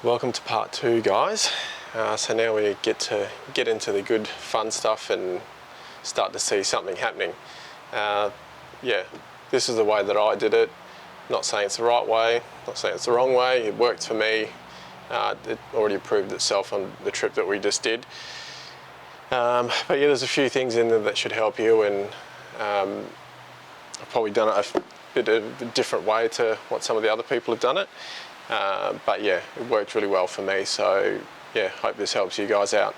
Welcome to part 2, guys. So now we get into the good fun stuff and start to see something happening. Yeah, this is the way that I did it. Not saying it's the right way, not saying it's the wrong way. It worked for me. It already proved itself on the trip that we just did. But yeah, there's a few things in there that should help you, and I've probably done it a bit of a different way to what some of the other people have done it. But yeah, it worked really well for me, so yeah, hope this helps you guys out.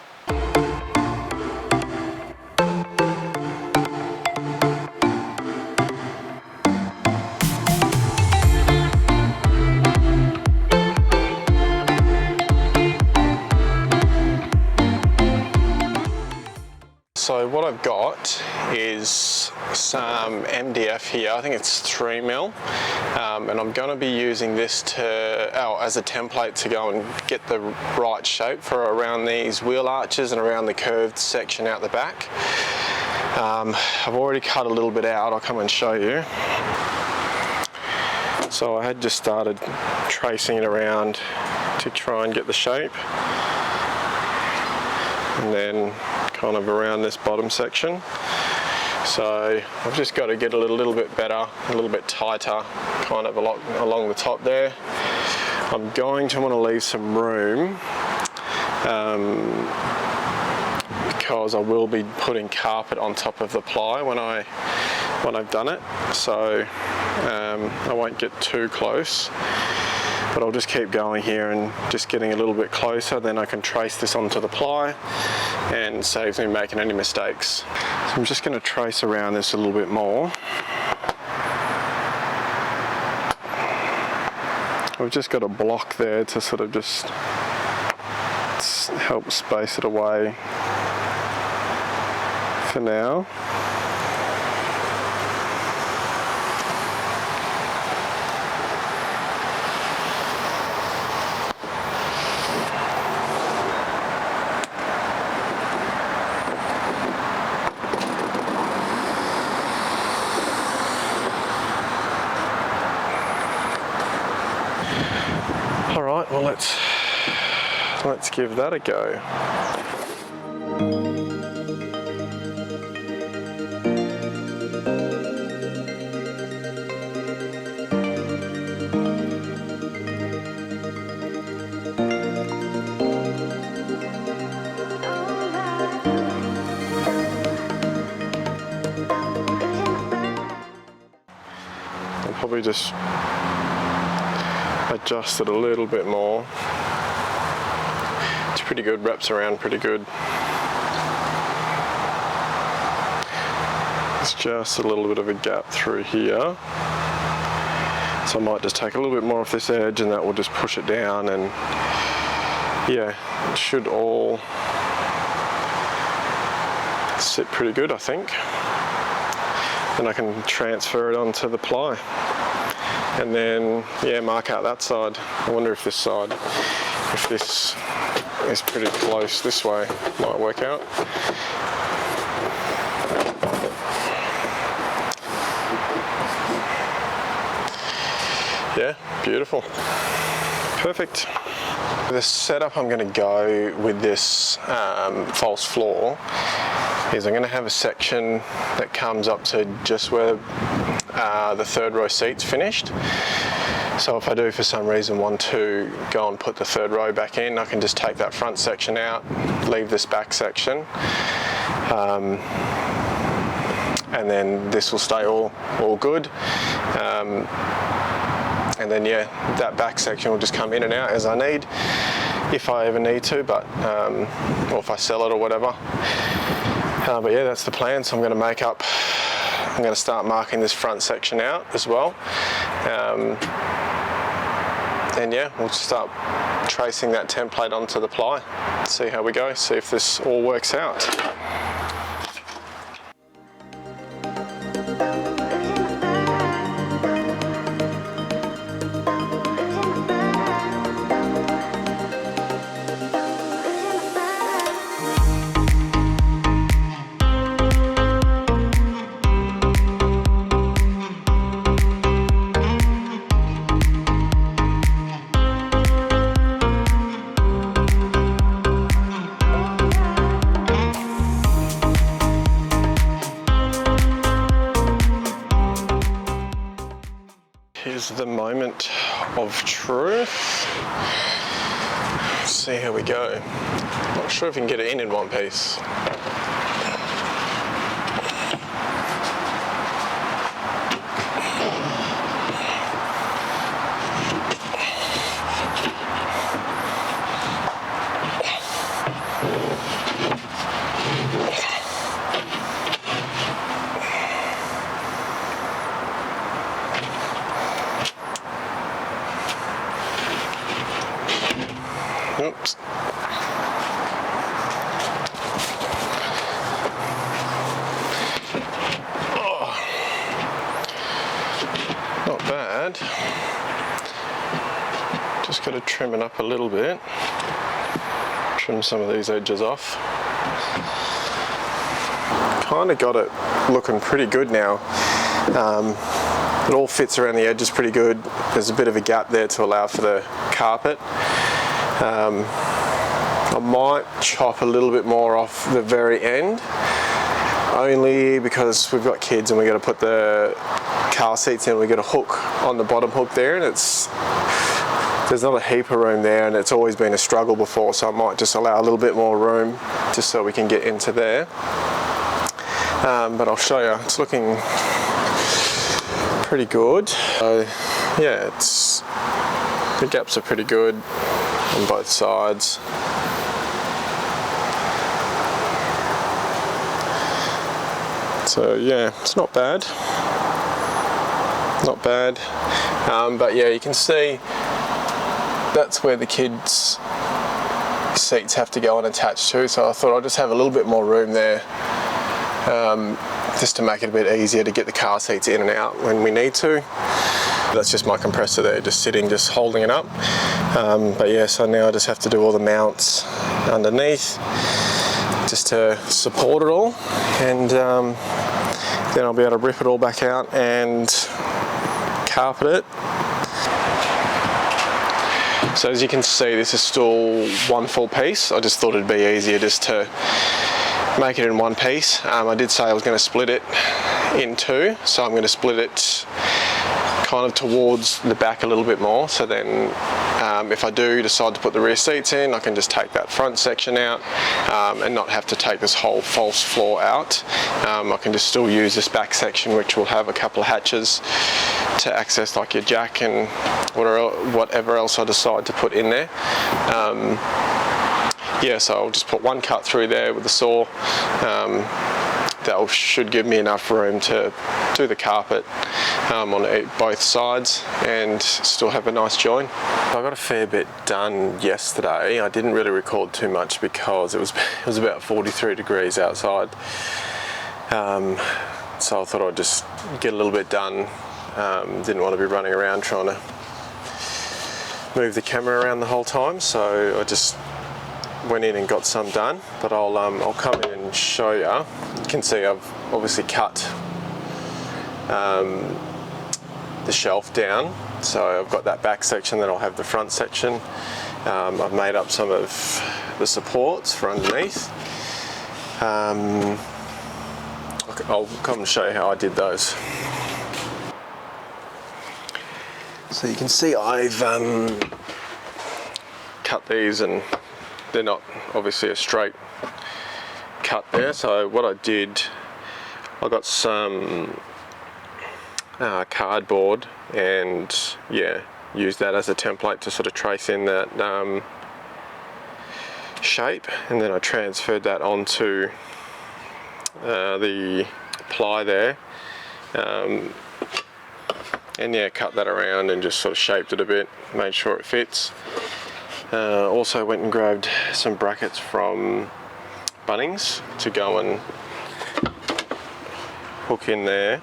So what I've got is some MDF here. I think it's 3mm, and I'm going to be using this as a template to go and get the right shape for around these wheel arches and around the curved section out the back. I've already cut a little bit out. I'll come and show you. So I had just started tracing it around to try and get the shape, and then kind of around this bottom section. So I've just got to get a little bit better, a little bit tighter, kind of along the top there. I'm going to want to leave some room because I will be putting carpet on top of the ply when I've done it. So I won't get too close, but I'll just keep going here and just getting a little bit closer, then I can trace this onto the ply and saves me making any mistakes. So I'm just going to trace around this a little bit more. We've just got a block there to sort of just help space it away for now. Alright, well let's give that a go. I'll probably just adjust it a little bit more. It's pretty good, wraps around pretty good. It's just a little bit of a gap through here. So I might just take a little bit more off this edge, and that will just push it down, and yeah, it should all sit pretty good, I think. Then I can transfer it onto the ply. And then, yeah, mark out that side. I wonder if this side, if this is pretty close this way, might work out. Yeah, beautiful. Perfect. The setup I'm going to go with this false floor is I'm going to have a section that comes up to just where the third row seat's finished. So if I do for some reason want to go and put the third row back in, I can just take that front section out, leave this back section, and then this will stay all good. And then yeah, that back section will just come in and out as I need, if I ever need to, but or if I sell it or whatever. But yeah, that's the plan. So I'm going to start marking this front section out as well. And yeah, we'll start tracing that template onto the ply. See how we go, see if this all works out. Here's the moment of truth. Let's see how we go. Not sure if we can get it in one piece. Oops. Oh. Not bad. Just got to trim it up a little bit. Trim some of these edges off. Kind of got it looking pretty good now. It all fits around the edges pretty good. There's a bit of a gap there to allow for the carpet. I might chop a little bit more off the very end, only because we've got kids and we got to put the car seats in. We got a hook on the bottom hook there, and there's not a heap of room there, and it's always been a struggle before, so I might just allow a little bit more room just so we can get into there. But I'll show you, it's looking pretty good. Yeah, the gaps are pretty good on both sides. So yeah, it's not bad. Not bad. But yeah, you can see that's where the kids' seats have to go and attach to. So I thought I'd just have a little bit more room there, just to make it a bit easier to get the car seats in and out when we need to. That's just my compressor there, just sitting, just holding it up. But yeah, so now I just have to do all the mounts underneath just to support it all, and then I'll be able to rip it all back out and carpet it. So as you can see, this is still one full piece. I just thought it'd be easier just to make it in one piece. I did say I was going to split it in two, so I'm going to split it kind of towards the back a little bit more, so then if I do decide to put the rear seats in, I can just take that front section out and not have to take this whole false floor out. I can just still use this back section, which will have a couple of hatches to access like your jack and whatever else I decide to put in there. Yeah, so I'll just put one cut through there with the saw. That should give me enough room to do the carpet on both sides and still have a nice join. I got a fair bit done yesterday. I didn't really record too much because it was about 43 degrees outside. So I thought I'd just get a little bit done. Didn't want to be running around trying to move the camera around the whole time, so I just went in and got some done. But I'll come in and show you. You can see I've obviously cut the shelf down, so I've got that back section, then I'll have the front section. I've made up some of the supports for underneath. I'll come and show you how I did those. So you can see I've cut these, and they're not obviously a straight cut there. So what I did, I got some cardboard and yeah, used that as a template to sort of trace in that shape, and then I transferred that onto the ply there, and yeah, cut that around and just sort of shaped it a bit, made sure it fits. Also went and grabbed some brackets from Bunnings to go and hook in there,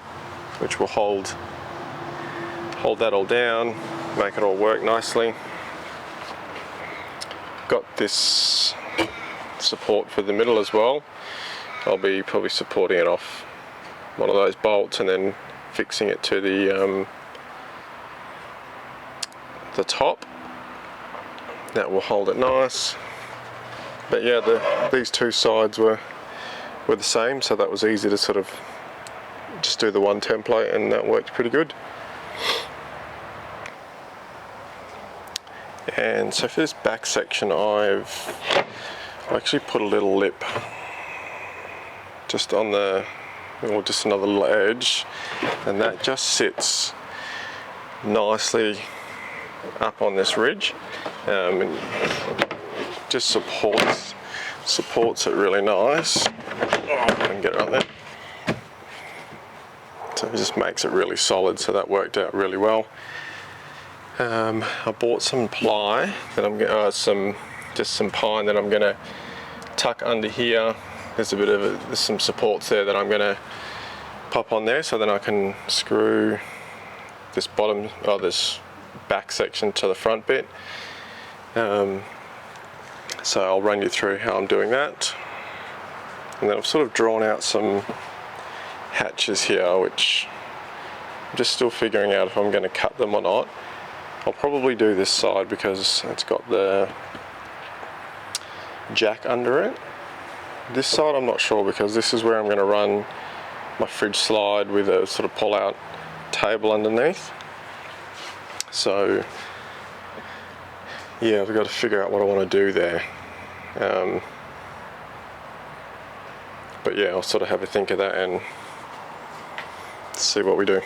which will hold that all down, make it all work nicely. Got this support for the middle as well. I'll be probably supporting it off one of those bolts and then fixing it to the top. That will hold it nice. But yeah, these two sides were the same, so that was easy to sort of just do the one template, and that worked pretty good. And so for this back section, I've actually put a little lip just on the, or just another little edge, and that just sits nicely up on this ridge, and just supports it really nice. Oh, I can get it up there. So it just makes it really solid, so that worked out really well. I bought some ply that I'm going just some pine that I'm going to tuck under here. There's some supports there that I'm going to pop on there, so then I can screw this this back section to the front bit. So I'll run you through how I'm doing that. And then I've sort of drawn out some hatches here, which I'm just still figuring out if I'm going to cut them or not. I'll probably do this side because it's got the jack under it. This side I'm not sure, because this is where I'm going to run my fridge slide with a sort of pull out table underneath. So yeah, I've got to figure out what I want to do there. But yeah, I'll sort of have a think of that and see what we do.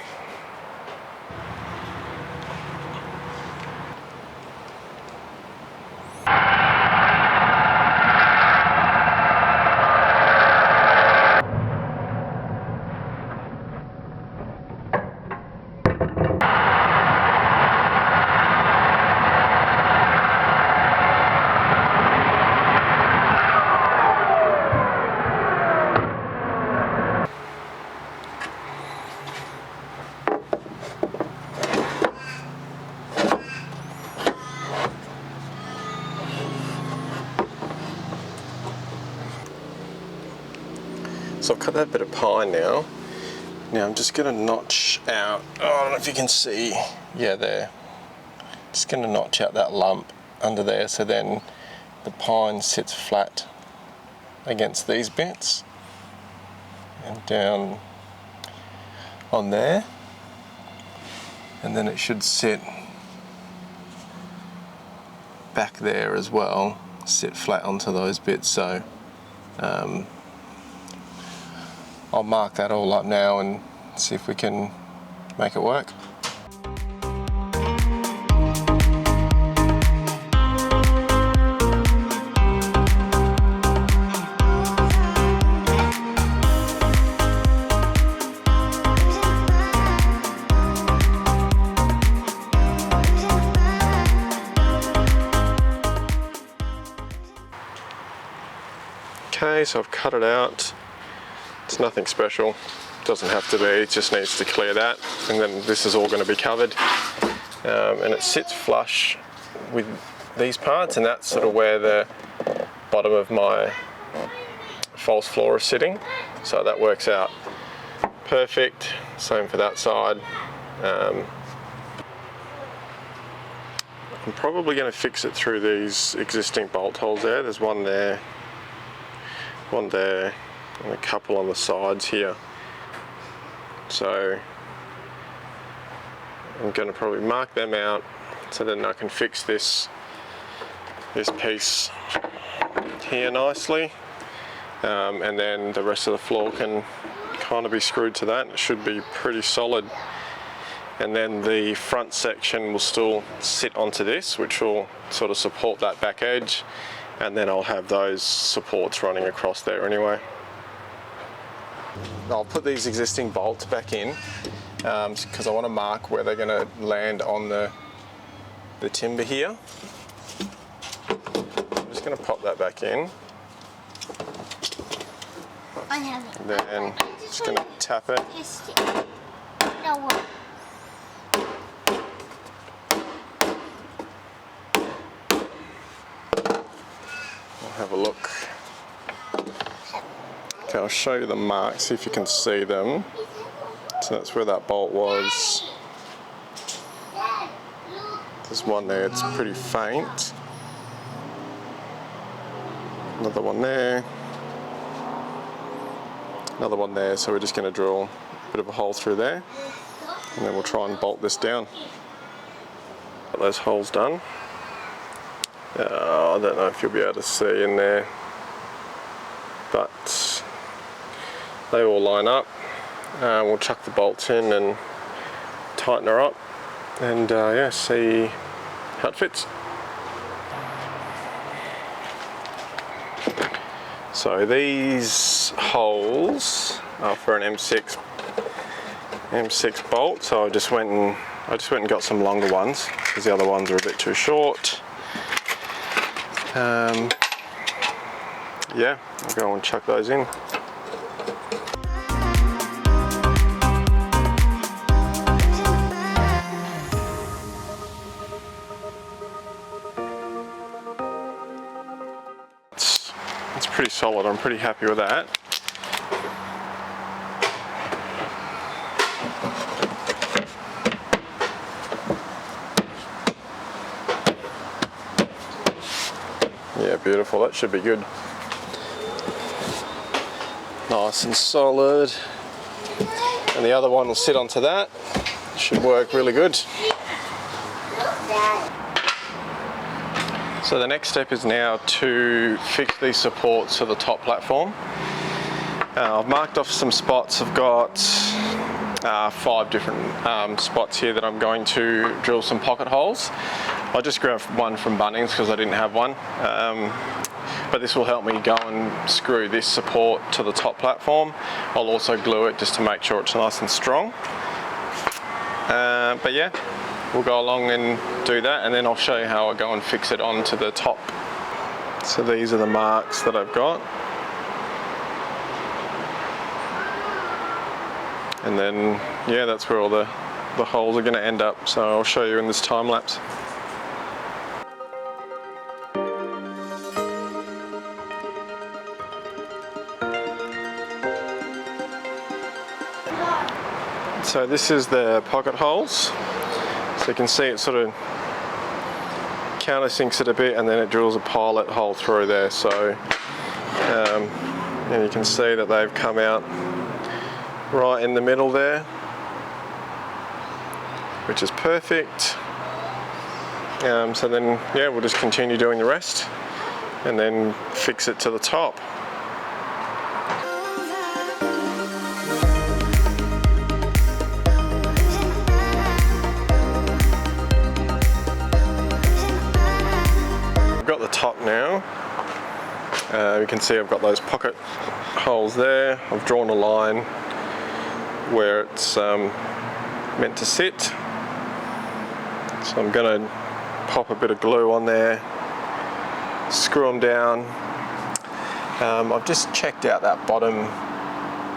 So I've cut that bit of pine now. Now I'm just going to notch out, I don't know if you can see, yeah, there. Just going to notch out that lump under there, so then the pine sits flat against these bits and down on there, and then it should sit back there as well, sit flat onto those bits. So I'll mark that all up now and see if we can make it work. Okay, so I've cut it out. It's nothing special, doesn't have to be, it just needs to clear that, and then this is all going to be covered. And it sits flush with these parts, and that's sort of where the bottom of my false floor is sitting, so that works out perfect. Same for that side. I'm probably going to fix it through these existing bolt holes there. There's one there, and a couple on the sides here. So I'm going to probably mark them out, so then I can fix this piece here nicely, and then the rest of the floor can kind of be screwed to that. It should be pretty solid, and then the front section will still sit onto this, which will sort of support that back edge, and then I'll have those supports running across there anyway. I'll put these existing bolts back in because I want to mark where they're going to land on the timber here. I'm just going to pop that back in. And then just going to tap it. I'll have a look. Okay, I'll show you the marks, see if you can see them. So that's where that bolt was. There's one there, it's pretty faint. Another one there. Another one there, so we're just going to drill a bit of a hole through there, and then we'll try and bolt this down. Got those holes done. I don't know if you'll be able to see in there, but they all line up. We'll chuck the bolts in and tighten her up, and yeah, see how it fits. So these holes are for an M6 bolt. So I just went and got some longer ones because the other ones are a bit too short. Yeah, I'll go and chuck those in. It's pretty solid. I'm pretty happy with that. Yeah, beautiful. That should be good. Nice and solid. And the other one will sit onto that. Should work really good. So the next step is now to fix these supports to the top platform. I've marked off some spots. I've got 5 different spots here that I'm going to drill some pocket holes. I just grabbed one from Bunnings because I didn't have one. But this will help me go and screw this support to the top platform. I'll also glue it just to make sure it's nice and strong. But yeah, we'll go along and do that, and then I'll show you how I go and fix it onto the top. So these are the marks that I've got. And then, yeah, that's where all the holes are going to end up. So I'll show you in this time lapse. So this is the pocket holes. So you can see it sort of countersinks it a bit, and then it drills a pilot hole through there. So and you can see that they've come out right in the middle there, which is perfect. So then, yeah, we'll just continue doing the rest and then fix it to the top. I've got the top now. You can see I've got those pocket holes there. I've drawn a line where it's meant to sit. So I'm going to pop a bit of glue on there, screw them down. I've just checked out that bottom,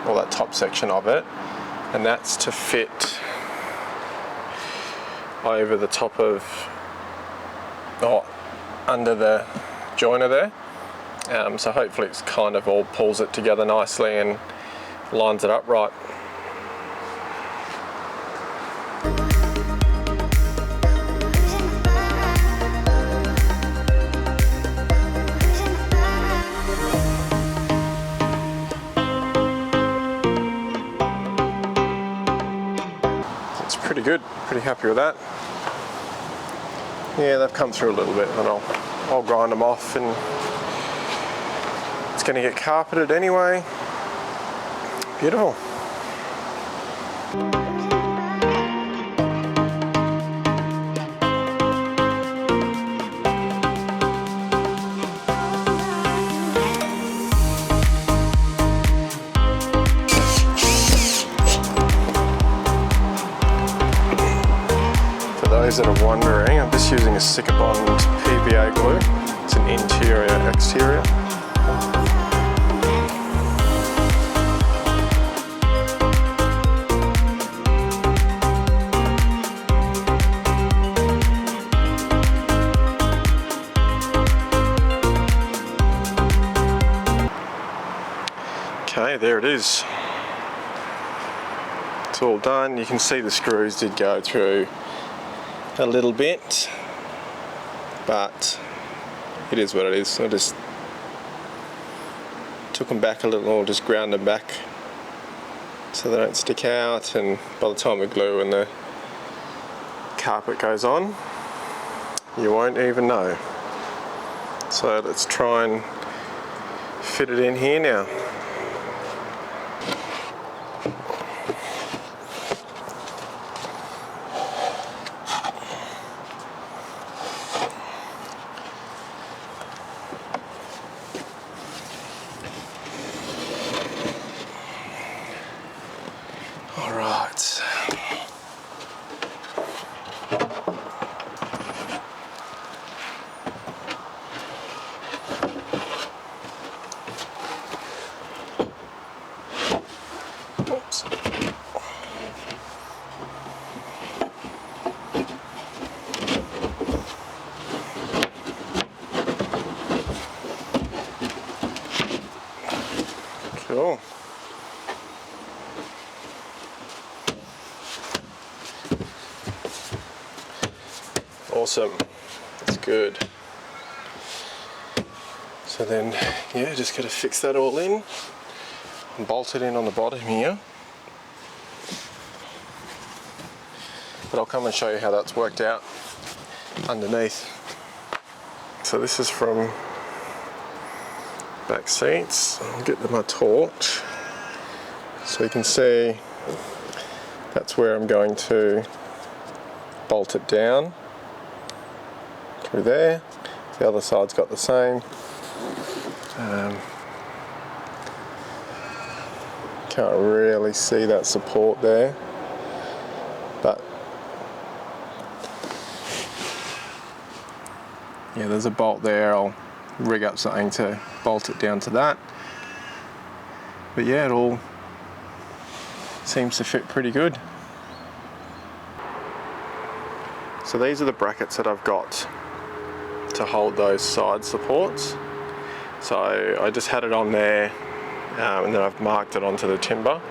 or that top section of it, and that's to fit over the top of, or under the joiner there. So hopefully it's kind of all pulls it together nicely and lines it up right. It's pretty good, pretty happy with that. Yeah, they've come through a little bit, and I'll grind them off, and it's going to get carpeted anyway. Beautiful. For those that are wondering, I'm just using a Sikabond PVA glue. It's an interior, exterior. Okay, there it is. It's all done. You can see the screws did go through a little bit, but it is what it is. I just took them back a little, or just ground them back so they don't stick out, and by the time we glue and the carpet goes on, you won't even know. So let's try and fit it in here now. All right. Oops. Cool. Awesome. That's good. So then, yeah, just got to fix that all in and bolt it in on the bottom here. But I'll come and show you how that's worked out underneath. So this is from back seats. I'll get my torch so you can see that's where I'm going to bolt it down through there. The other side's got the same. Can't really see that support there, but yeah, there's a bolt there. I'll rig up something to bolt it down to that. But yeah, it all seems to fit pretty good. So these are the brackets that I've got to hold those side supports. So I just had it on there, and then I've marked it onto the timber.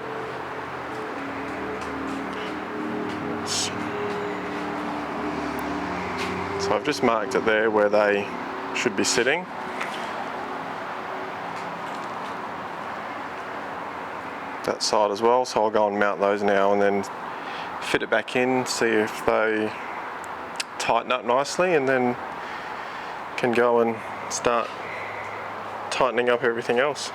So I've just marked it there where they should be sitting. That side as well, so I'll go and mount those now and then fit it back in, see if they tighten up nicely, and then can go and start tightening up everything else.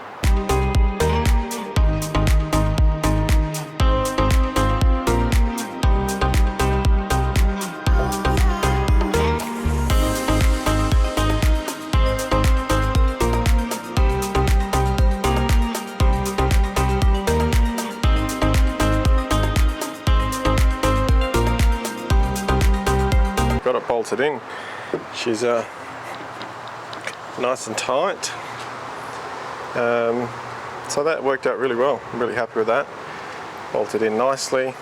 Got it bolted in. She's nice and tight. So that worked out really well. I'm really happy with that. Bolted in nicely.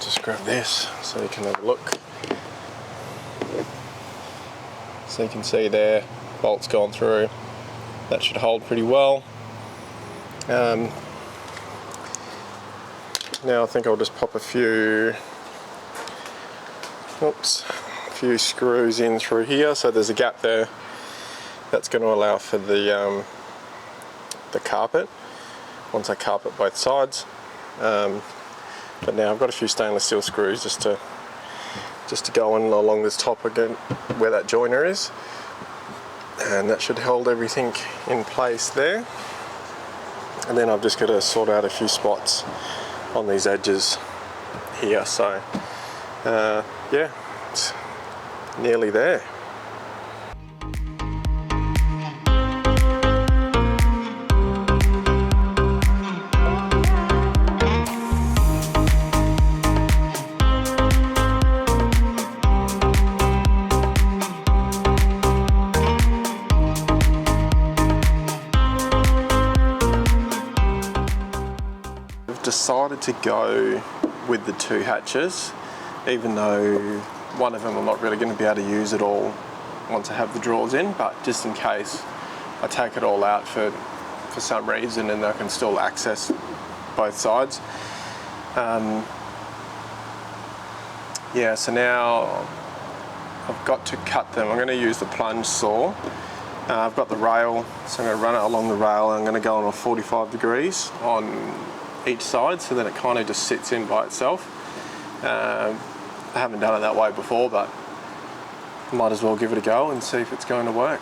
Just grab this so you can have a look. So you can see there, bolt's gone through. That should hold pretty well. Now I think I'll just pop a few screws in through here. So there's a gap there that's going to allow for the carpet once I carpet both sides. But now I've got a few stainless steel screws just to go in along this top again where that joiner is, and that should hold everything in place there. And then I've just got to sort out a few spots on these edges here. So yeah, it's nearly there. I've decided to go with the two hatches, even though one of them I'm not really going to be able to use at all once I have the drawers in, but just in case I take it all out for some reason and I can still access both sides. Yeah, so now I've got to cut them. I'm going to use the plunge saw. I've got the rail, so I'm going to run it along the rail, and I'm going to go on 45 degrees on each side, so then it kind of just sits in by itself. I haven't done it that way before, but might as well give it a go and see if it's going to work.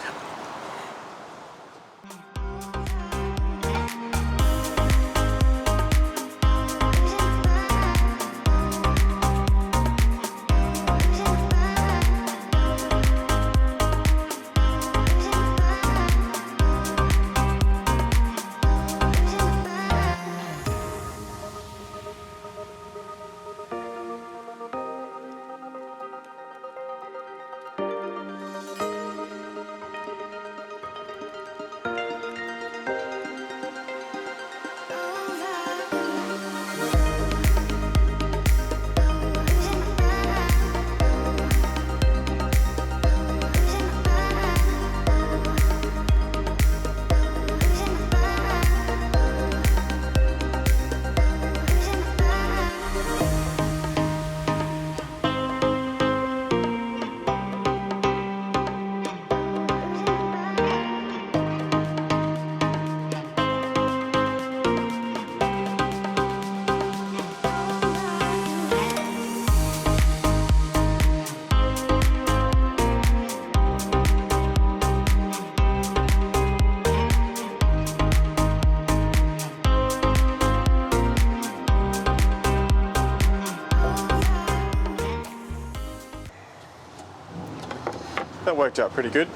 That worked out pretty good.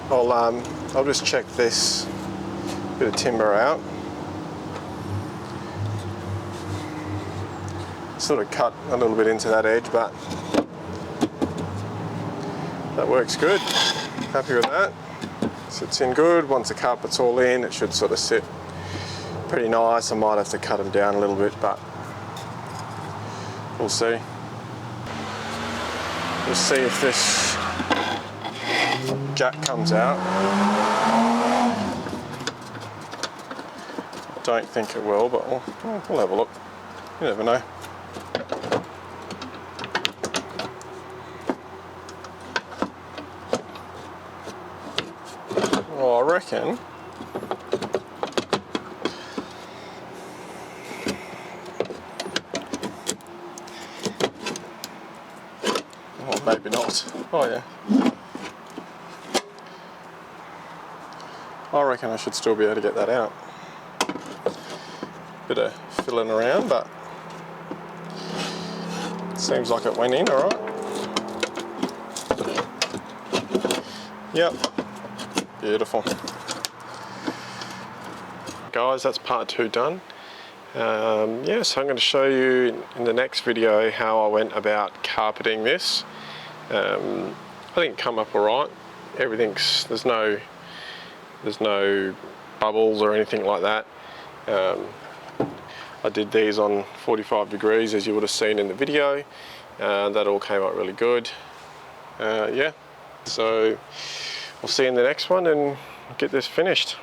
I'll just check this bit of timber out. Sort of cut a little bit into that edge, but that works good. Happy with that. Sits in good. Once the carpet's all in, it should sort of sit pretty nice. I might have to cut them down a little bit, but we'll see. We'll see if this jack comes out. I don't think it will, but we'll have a look. You never know. Well, I reckon maybe not. Oh yeah. I reckon I should still be able to get that out. Bit of fiddling around, but seems like it went in all right. Yep, beautiful. Guys, that's part 2 done. Yeah, so I'm going to show you in the next video how I went about carpeting this. I think it come up all right. Everything's, there's no bubbles or anything like that. I did these on 45 degrees as you would have seen in the video. That all came out really good. Yeah, so we'll see you in the next one and get this finished.